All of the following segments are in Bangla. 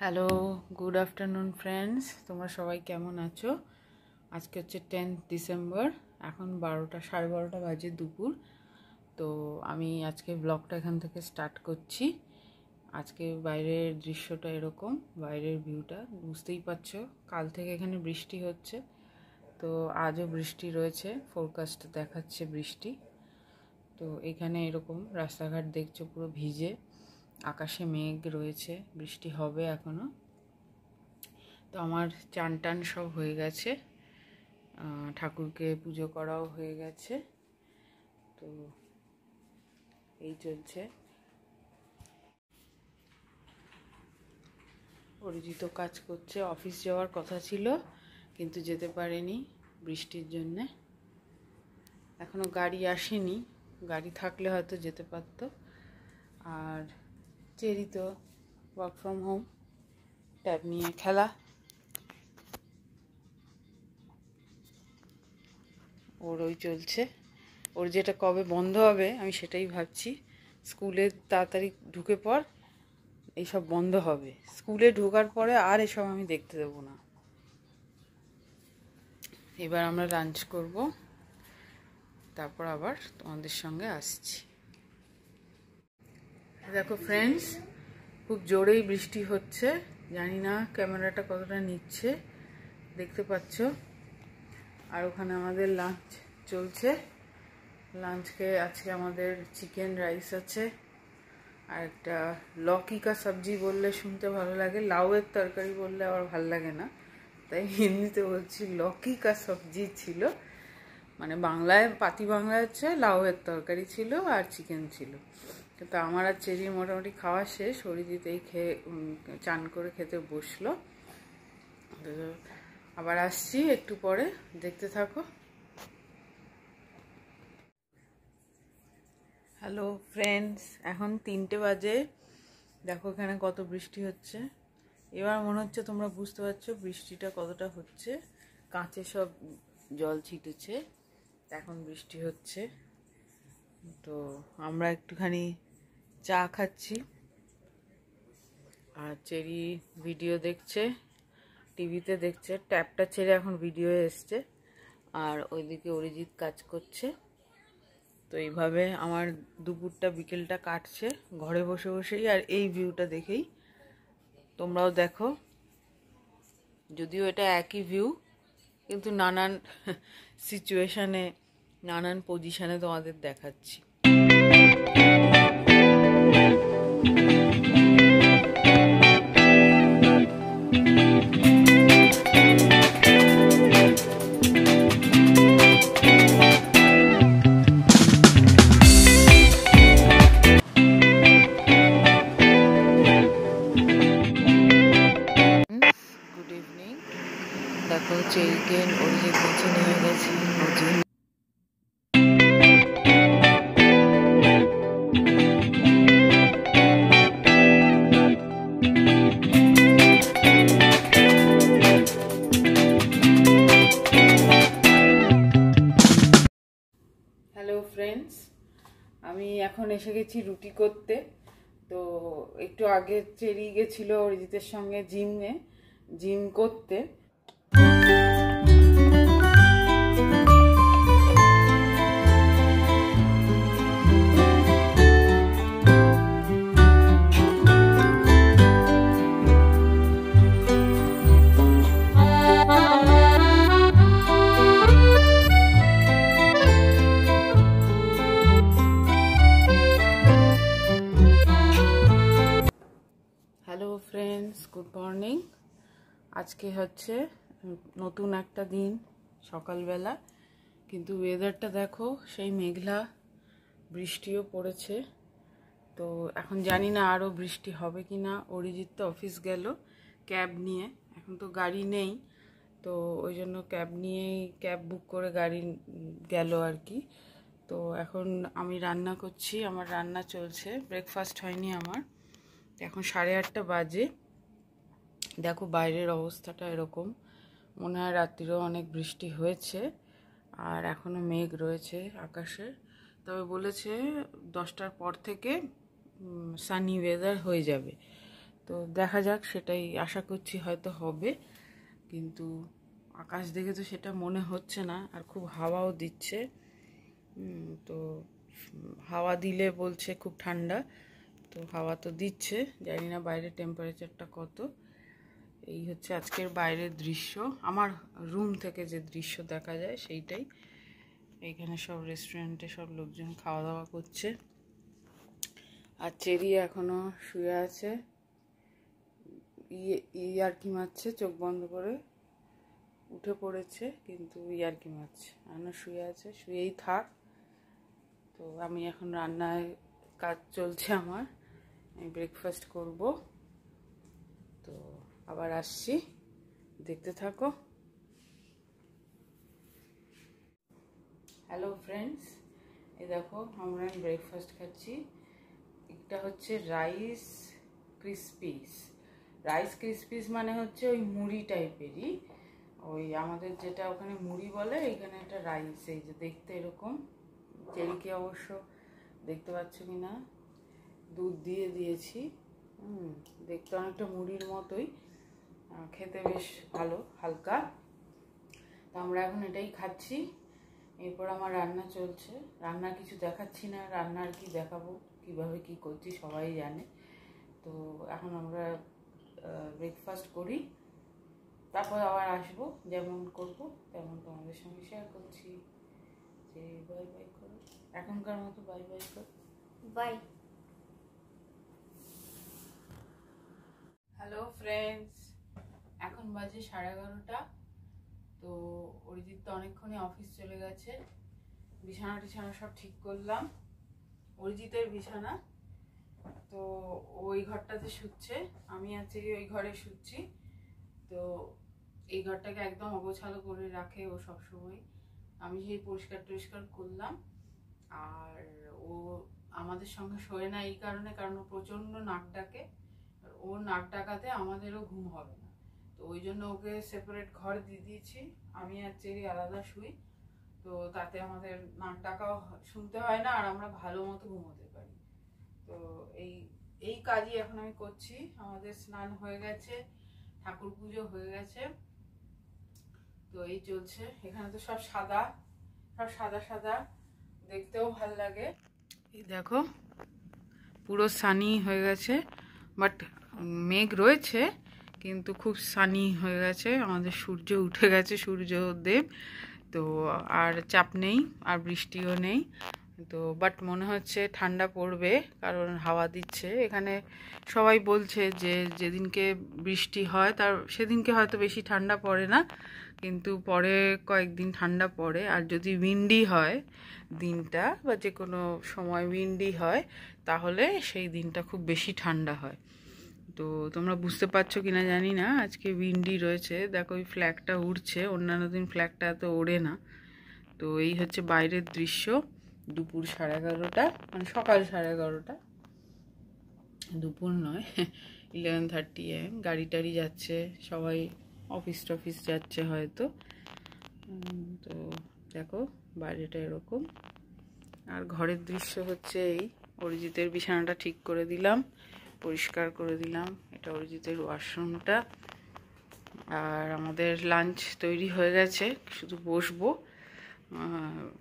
Hello, good afternoon friends. তোমরা সবাই কেমন আছো? আজকে হচ্ছে 10 ডিসেম্বর, এখন 12টা বাজে দুপুর। তো আমি আজকে ব্লগটা এখান থেকে স্টার্ট করছি। আজকে বাইরের দৃশ্যটা এরকম, বাইরের ভিউটা বুঝতেই পারছো। কাল থেকে এখানে বৃষ্টি হচ্ছে, তো আজও বৃষ্টি রয়েছে, ফোরকাস্ট দেখাচ্ছে বৃষ্টি। তো এখানে এরকম রাস্তাঘাট দেখছো পুরো ভিজে, আকাশে মেঘ রয়েছে, বৃষ্টি হবে এখনো। তো আমার চান টান সব হয়ে গেছে, ঠাকুরকে পুজো করাও হয়ে গেছে। তো এই চলছে। অরিজিৎ কাজ করছে, অফিস যাওয়ার কথা ছিল কিন্তু যেতে পারেনি বৃষ্টির জন্যে। এখনো গাড়ি আসেনি, গাড়ি থাকলে হয়তো যেতে পারতো। আর চেরি তো ওয়ার্ক ফ্রম হোম, ট্যাব নিয়ে খেলা। ওর ওই চলছে, ওর যেটা কবে বন্ধ হবে আমি সেটাই ভাবছি। স্কুলে তাড়াতাড়ি ঢুকে পর এইসব বন্ধ হবে, স্কুলে ঢোকার পরে আর এসব আমি দেখতে দেবো না। এবার আমরা লাঞ্চ করব, তারপর আবার তোমাদের সঙ্গে আসছি। দেখো ফ্রেন্ডস, খুব জোরেই বৃষ্টি হচ্ছে, জানি না ক্যামেরাটা কতটা নিচ্ছে, দেখতে পাচ্ছ। আর ওখানে আমাদের লাঞ্চ চলছে। লাঞ্চকে আজকে আমাদের চিকেন রাইস আছে, আর একটা লকি কা সবজি বললে শুনতে ভালো লাগে, লাউয়ের তরকারি বললে আবার ভালো লাগে না, তাই হিন্দিতে বলছি লকি কা সবজি ছিল। মানে বাংলায়, পাতি বাংলায় হচ্ছে লাউয়ের তরকারি ছিল আর চিকেন ছিল। কিন্তু আমার আর চেরির মোটামুটি খাওয়া শেষ, অরিজিৎ খেয়ে চান করে খেতে বসলো। আবার আসছি একটু পরে, দেখতে থাকো। হ্যালো ফ্রেন্ডস, এখন 3টে বাজে। দেখো এখানে কত বৃষ্টি হচ্ছে। এবার মনে হচ্ছে তোমরা বুঝতে পারছো বৃষ্টিটা কতটা হচ্ছে, কাঁচে সব জল ছিটেছে, এখন বৃষ্টি হচ্ছে। তো আমরা একটুখানি চা খাচ্ছি, আর চেরি ভিডিও দেখছে, টিভিতে দেখছে, ট্যাবটা ছেড়ে এখন ভিডিও এসছে। আর ওইদিকে অরিজিৎ কাজ করছে। তো এইভাবে আমার দুপুরটা বিকেলটা কাটছে ঘরে বসে বসেই, আর এই ভিউটা দেখেই। তোমরাও দেখো, যদিও এটা একই ভিউ, কিন্তু নানান সিচুয়েশানে, নানান পজিশানে তোমাদের দেখাচ্ছি। দেখো চেরিকে অরিজিৎ নিচে নিয়ে গেছি। হ্যালো ফ্রেন্ডস, আমি এখন এসে গেছি রুটি করতে। তো একটু আগে চেরি গেছিলো অরিজিতের সঙ্গে জিম করতে। Hello friends, good morning. আজকে হচ্ছে নতুন একটা দিন, সকালবেলা, কিন্তু ওয়েদারটা দেখো সেই মেঘলা, বৃষ্টিও পড়েছে। তো এখন জানি না আরও বৃষ্টি হবে কি না। অরিজিৎ তো অফিস গেল ক্যাব নিয়ে, এখন তো গাড়ি নেই, তো ওই জন্য ক্যাব বুক করে গাড়ি গেল আর কি। তো এখন আমি রান্না করছি, আমার রান্না চলছে, ব্রেকফাস্ট হয়নি আমার। এখন 8:30 বাজে। দেখো বাইরের অবস্থাটা এরকম, মনে হয় রাত্রিরেও অনেক বৃষ্টি হয়েছে, আর এখনও মেঘ রয়েছে আকাশে। তবে বলেছে 10টার পর থেকে সানি ওয়েদার হয়ে যাবে। তো দেখা যাক, সেটাই আশা করছি হয়তো হবে, কিন্তু আকাশ দেখে তো সেটা মনে হচ্ছে না। আর খুব হাওয়াও দিচ্ছে, তো হাওয়া দিলে বলছে খুব ঠান্ডা, তো হাওয়া তো দিচ্ছে, জানি না বাইরের টেম্পারেচারটা কত। এই হচ্ছে আজকের বাইরের দৃশ্য, আমার রুম থেকে যে দৃশ্য দেখা যায় সেইটাই। এইখানে সব রেস্টুরেন্টে সব লোকজন খাওয়া দাওয়া করছে, আর চেরি এখনো শুয়ে আছে, ইয়ার্কি মারছে, চোখ বন্ধ করে উঠে পড়েছে, কিন্তু ইয়ার্কি মারছে, এখনো শুয়ে আছে, শুয়েই থাক। তো আমি এখন রান্নায় কাজ চলছে আমার, আমি ব্রেকফাস্ট করব, তো আবার আসছি, দেখতে থাকো। হ্যালো ফ্রেন্ডস, এই দেখো আমরা ব্রেকফাস্ট খাচ্ছি। এটা হচ্ছে রাইস ক্রিসপিস। রাইস ক্রিসপিস মানে হচ্ছে ওই মুড়ি টাইপেরই, ওই আমাদের যেটা ওখানে মুড়ি বলে, এখানে একটা রাইস, এই যে দেখতে এরকম। চেরিকে অবশ্য দেখতে পাচ্ছ কি না, দুধ দিয়ে দিয়েছি, দেখতে অনেকটা মুড়ির মতোই, খেতে বেশ ভালো, হালকা। তো আমরা এখন এটাই খাচ্ছি। এরপর আমার রান্না চলছে, রান্নার কিছু দেখাচ্ছি না, রান্নার কি দেখাবো, কিভাবে কি করছি সবাই জানে। তো এখন আমরা ব্রেকফাস্ট করি, তারপর আবার আসবো, যেমন করব তেমন তোমাদের সঙ্গে শেয়ার করছি। যে বাই বাই করো, এখনকার মতো বাই বাই করো, বাই। হ্যালো ফ্রেন্ডস, এখন বাজে 11:30। তো অরিজিৎ তো অনেকক্ষণই অফিস চলে গেছে, বিছানা টিছানা সব ঠিক করলাম, অরিজিতের বিছানা। তো ওই ঘরটাতে শুচ্ছে, আমি আজকে ওই ঘরে শুচ্ছি। তো এই ঘরটাকে একদম অগোছালো করে রাখে ও সবসময়, আমি সেই পরিষ্কার টরিষ্কার করলাম। আর ও আমাদের সঙ্গে শোয় না এই কারণে, কারণ ও প্রচণ্ড নাক ডাকে, আর ওর নাক ডাকাতে আমাদেরও ঘুম হবে না। তো ওই জন্য ওকে সেপারেট ঘর দিয়ে দিয়েছি, আমি আর চেরি আলাদা শুই। তো তাতে আমাদের নাক ডাকাও শুনতে হয় না, আর আমরা ভালো মতো ঘুমোতে পারি। তো এই এই কাজই এখন আমি করছি। আমাদের স্নান হয়ে গেছে, ঠাকুর পুজো হয়ে গেছে, তো এই চলছে। এখানে তো সব সাদা, সব সাদা সাদা, দেখতেও ভাল লাগে। এই দেখো পুরো সানি হয়ে গেছে, বাট মেঘ রয়েছে, কিন্তু খুব সানি হয়ে গেছে, আমাদের সূর্য উঠে গেছে, সূর্যদেব। তো আর চাপ নেই, আর বৃষ্টিও নেই। তো বাট মনে হচ্ছে ঠান্ডা পড়বে, কারণ হাওয়া দিচ্ছে। এখানে সবাই বলছে যে যেদিনকে বৃষ্টি হয় তার সেদিনকে হয়তো বেশি ঠান্ডা পড়ে না, কিন্তু পরে কয়েকদিন ঠান্ডা পড়ে। আর যদি উইন্ডি হয় দিনটা, বা যে কোনো সময় উইন্ডি হয়, তাহলে সেই দিনটা খুব বেশি ঠান্ডা হয়। তো তোমরা বুঝতে পারছো কিনা জানি না, আজকে উইন্ডি রয়েছে, দেখো ওই ফ্ল্যাগটা উড়ছে, অন্যান্য দিন ফ্ল্যাগটা এত ওড়ে না। তো এই হচ্ছে বাইরের দৃশ্য, দুপুর 11:30, মানে সকাল 11:30, দুপুর নয়, 11:30 AM। গাড়ি টাড়ি যাচ্ছে, সবাই অফিস টফিস যাচ্ছে হয়তো। তো দেখো বাইরেটা এরকম, আর ঘরের দৃশ্য হচ্ছে এই। অরিজিতের বিছানাটা ঠিক করে দিলাম, পরিষ্কার করে দিলাম, এটা অরিজিতের ওয়াশরুমটা। আর আমাদের লাঞ্চ তৈরি হয়ে গেছে, শুধু বসবো।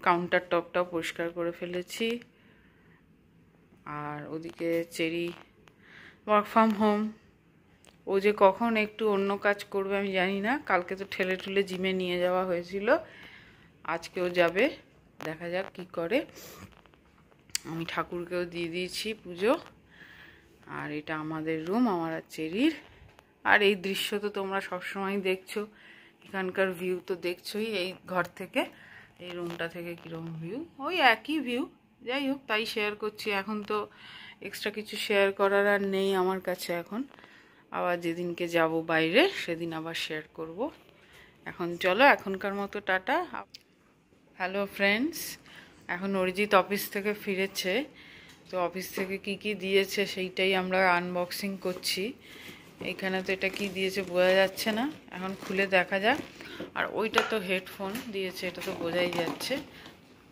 কাউন্টার টপটাও পরিষ্কার করে ফেলেছি। আর ওদিকে চেরি ওয়ার্ক ফ্রম হোম, ও যে কখন একটু অন্য কাজ করবে আমি জানি না। কালকে তো ঠেলে ঠুলে জিমে নিয়ে যাওয়া হয়েছিল, আজকেও যাবে, দেখা যাক কি করে। আমি ঠাকুরকেও দিয়ে দিয়েছি পুজো। আর এটা আমাদের রুম, আমার আর চেরির। আর এই দৃশ্য তো তোমরা সবসময় দেখছো, এখানকার ভিউ তো দেখছোই এই ঘর থেকে, এই রুমটা থেকে কীরকম ভিউ, ওই একই ভিউ। যাই হোক, তাই শেয়ার করছি। এখন তো এক্সট্রা কিছু শেয়ার করার আর নেই আমার কাছে এখন, আবার যেদিনকে যাব বাইরে সেদিন আবার শেয়ার করব। এখন চলো, এখনকার মতো টাটা। হ্যালো ফ্রেন্ডস, এখন অরিজিৎ অফিস থেকে ফিরেছে, তো অফিস থেকে কি কি দিয়েছে সেইটাই আমরা আনবক্সিং করছি। এইখানে তো এটা কি দিয়েছে বোঝা যাচ্ছে না, এখন খুলে দেখা যাক। আর ওইটা তো হেডফোন দিয়েছে, এটা তো বোঝাই যাচ্ছে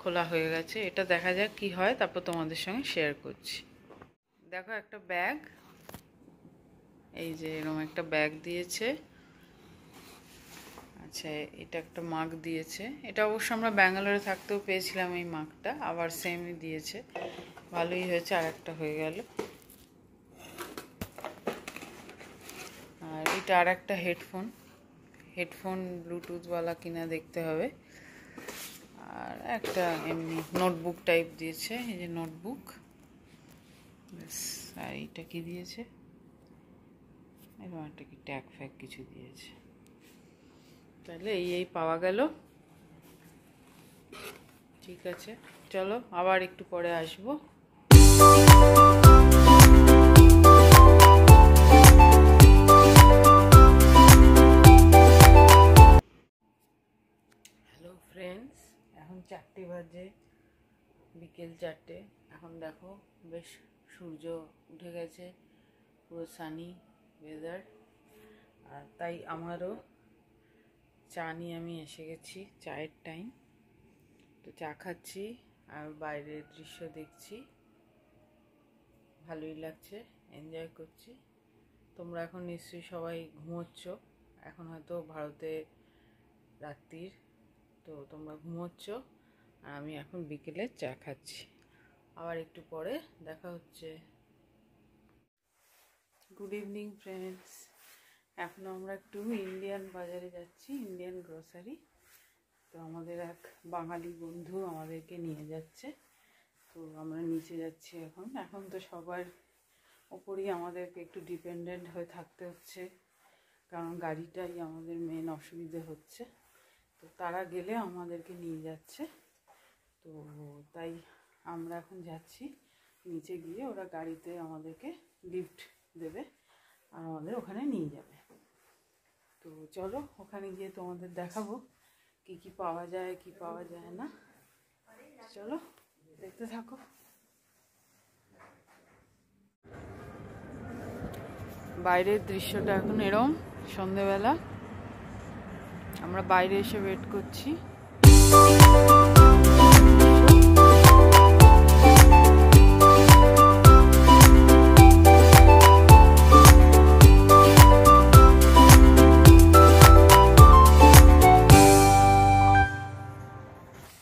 খোলা হয়ে গেছে। এটা দেখা যাক কি হয়, তারপর তোমাদের সঙ্গে শেয়ার করছি। দেখো একটা ব্যাগ, এই যে এরকম একটা ব্যাগ দিয়েছে। আচ্ছা, এটা একটা মাগ দিয়েছে। এটা অবশ্য আমরা ব্যাঙ্গালোরে থাকতেও পেয়েছিলাম এই মাগটা, আবার সেমই দিয়েছে, ভালোই হয়েছে, আর একটা হয়ে গেল। আর এটা আর একটা হেডফোন ব্লুটুথওয়ালা কিনা দেখতে হবে। আর একটা এমনি নোটবুক টাইপ দিয়েছে, এই যে নোটবুক। আর এইটা কি দিয়েছে, এরকম একটা কি ট্যাগ ফ্যাগ কিছু দিয়েছে। তাহলে এই পাওয়া গেল। ঠিক আছে, চলো আবার একটু পরে আসবো। হ্যালো ফ্রেন্ডস, এখন 4টে বাজে, বিকেল 4টে। এখন দেখো বেশ সূর্য উঠে গেছে, পুরো সানি ওয়েদার। আর তাই আমারও চা নিয়ে আমি এসে গেছি, চায়ের টাইম। তো চা খাচ্ছি আর বাইরের দৃশ্য দেখছি, ভালোই লাগছে, এনজয় করছি। তোমরা এখন নিশ্চয়ই সবাই ঘুমোচ্ছ, এখন হয়তো ভারতে রাত্রির, তো তোমরা ঘুমোচ্ছ আর আমি এখন বিকেলে চা খাচ্ছি। আবার একটু পরে দেখা হচ্ছে। গুড ইভিনিং ফ্রেন্ডস, এখন আমরা একটু ইন্ডিয়ান বাজারে যাচ্ছি, ইন্ডিয়ান গ্রসারি। তো আমাদের এক বাঙালি বন্ধু আমাদেরকে নিয়ে যাচ্ছে, তো আমরা নিচে যাচ্ছি। এখন তো সবার ওপরই আমাদেরকে একটু ডিপেন্ডেন্ট হয়ে থাকতে হচ্ছে, কারণ গাড়িটাই আমাদের মেন অসুবিধে হচ্ছে। তো তারা গেলে আমাদেরকে নিয়ে যাচ্ছে, তো তাই আমরা এখন যাচ্ছি নিচে গিয়ে, ওরা গাড়িতে আমাদেরকে লিফট দেবে আর আমাদের ওখানে নিয়ে যাবে। তো চলো ওখানে গিয়ে তোমাদের দেখাবো কি কি পাওয়া যায় কি পাওয়া যায় না। চলো দেখতে থাকো। বাইরের দৃশ্যটা এখন এরম, সন্ধেবেলা আমরা বাইরে এসে ওয়েট করছি।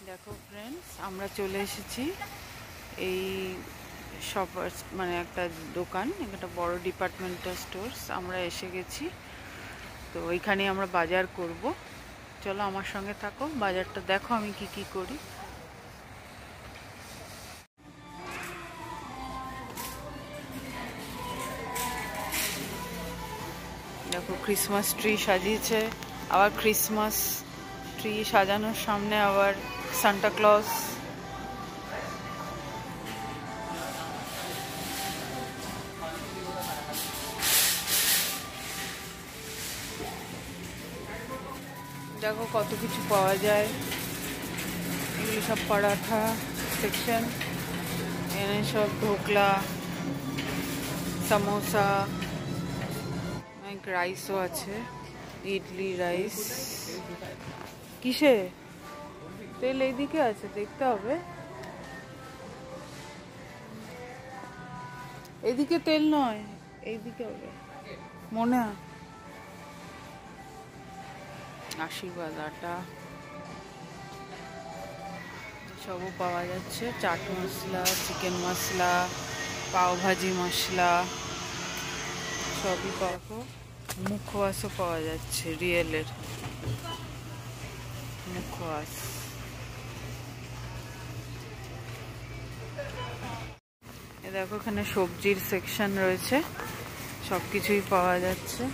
দেখো ফ্রেন্ডস, আমরা চলে এসেছি এই শপার্স, মানে একটা দোকান, একটা বড় ডিপার্টমেন্টাল স্টোর্স। আমরা এসে গেছি, তো ওইখানে আমরা বাজার করব। চলো আমার সঙ্গে থাকো, বাজারটা দেখো আমি কি কি করি। দেখো ক্রিসমাস ট্রি সাজিয়েছে, আবার ক্রিসমাস ট্রি সাজানোর সামনে আবার সান্টা ক্লজ। দেখো কত কিছু পাওয়া যায়, এগুলো সব পরাঠা সেকশন, এনে সব ঢোকলা, সামোসা, অনেক রাইসও আছে, ইডলি রাইস। কিসে তেল এইদিকে আছে, দেখতে হবে, এদিকে তেল নয়, এইদিকে হবে মনে হয়। আশীর্বাদ আটা সবও পাওয়া যাচ্ছে, চাট মশলা, চিকেন মশলা, পাওভাজি মশলা সবই পাবো। মুখোয়াশও পাওয়া যাচ্ছে, রিয়েলের মুখোয়াশ। এ দেখো এখানে সবজির সেকশন রয়েছে, সব কিছুই পাওয়া যাচ্ছে।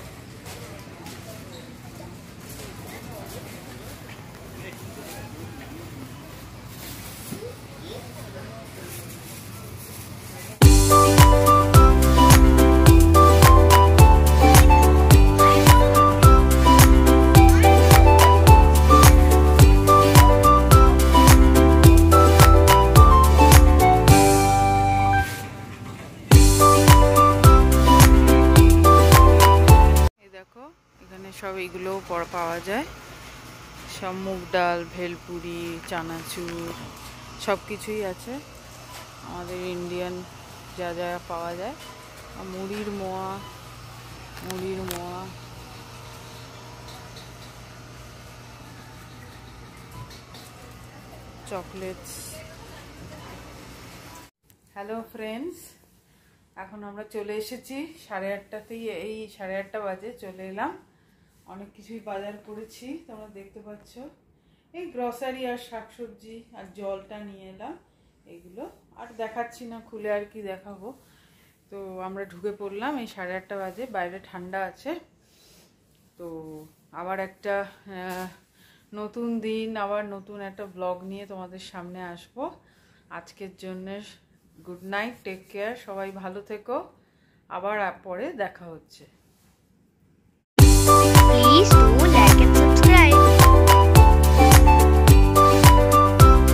সব এগুলোও পাওয়া যায়, সব মুগ ডাল, ভেলপুরি, চানাচুর সব কিছুই আছে আমাদের ইন্ডিয়ান যা যা পাওয়া যায়। মুড়ির মোয়া, মুড়ির মোয়া, চকলেটস। হ্যালো ফ্রেন্ডস, এখন আমরা চলে এসেছি 8:30তেই, এই 8:30 বাজে চলে এলাম। অনেক কিছুই বাজার করেছি, তোমরা দেখতে পাচ্ছ। এই গ্রসারি আর শাকসবজি আর জলটা নিয়ে এলাম, এগুলো আর দেখাচ্ছি না, খুলে আর কি দেখাবো। তো আমরা ঢুকে পড়লাম, এই 8:30 বাজে, বাইরে ঠান্ডা আছে। তো আবার একটা নতুন দিন, আবার নতুন একটা ব্লগ নিয়ে তোমাদের সামনে আসব। আজকের জন্য গুড নাইট, টেক কেয়ার, সবাই ভালো থেকো, আবার পরে দেখা হচ্ছে।